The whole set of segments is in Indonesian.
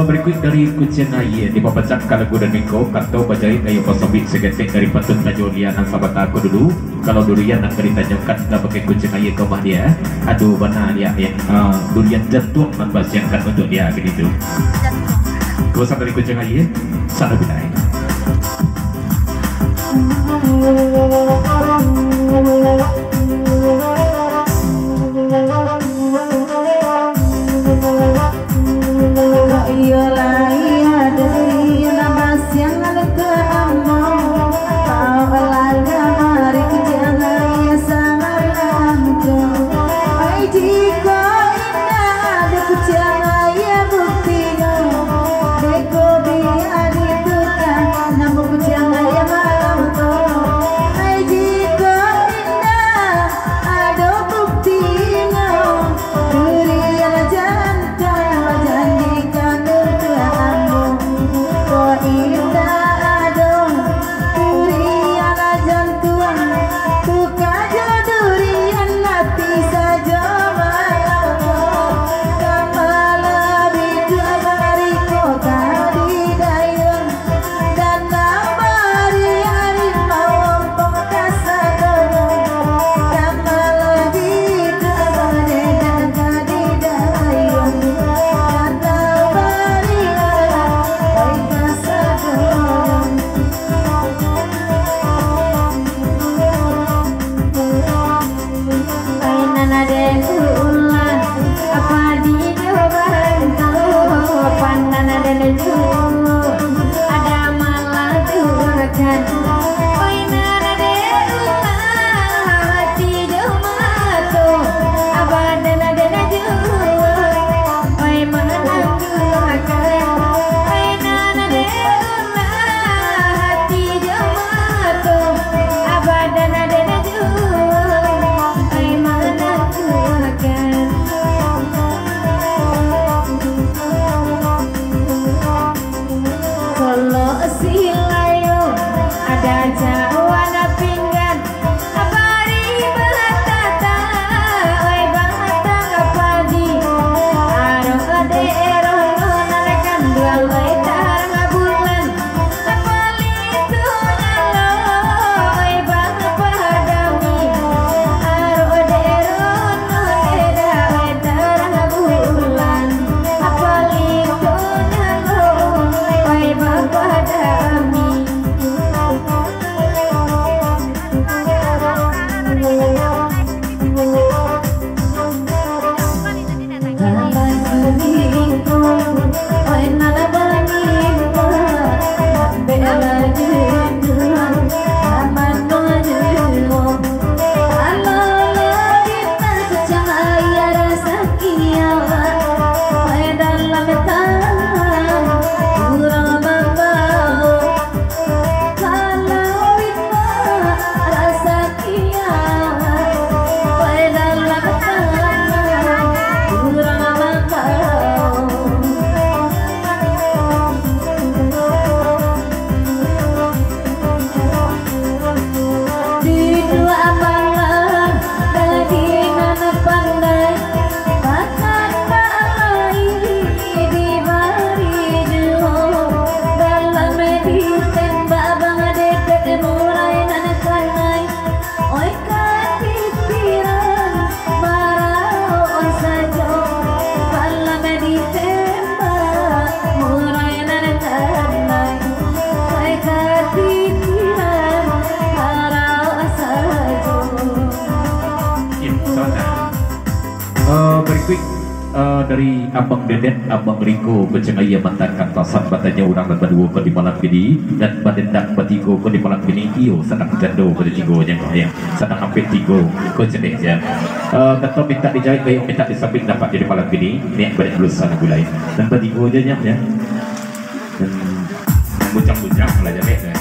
Berikut dari kucing air di pepecah kalagu dan miko kanto bajai kayu kosobik segetek dari patut kajulian dan sahabat aku dulu. Kalau durian nak ditanyakan nggak pakai kucing air ke mah dia, aduh benar dia ya, durian jantung membasiankan untuk dia begitu. Kuasa dari kucing air sana binai. Berikut dari Abang Dedet, Abang Riko bercengaya mantan kantosan batanya orang dan berdua ke di malam ini dan badendang batigo ke di malam ini iyo sedang jando pada tigonya kau yang sedang hampir tigo kau cedek ya kata minta dijahit kayak minta disabit dapat jadi malam ini niat banyak lulusan gulai dan batigo aja ya dan bucang-bucang lah jadi ya.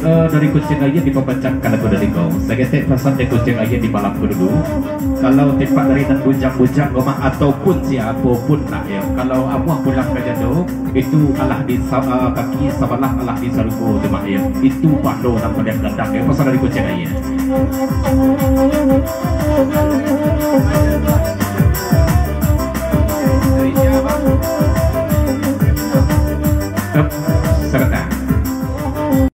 Dari kucing aja dipebacakan lagu dari kau. Saya pesan dari kucing aja di malam dulu. Kalau tempat dari dan bujang-bujang rumah ataupun siapapun nak ya. Kalau amuah pulang ke jado itu Allah di kaki sebelah Allah di saruku demak ya. Itu pando nama yang gandang ya. Pesan dari kucing aja. Serta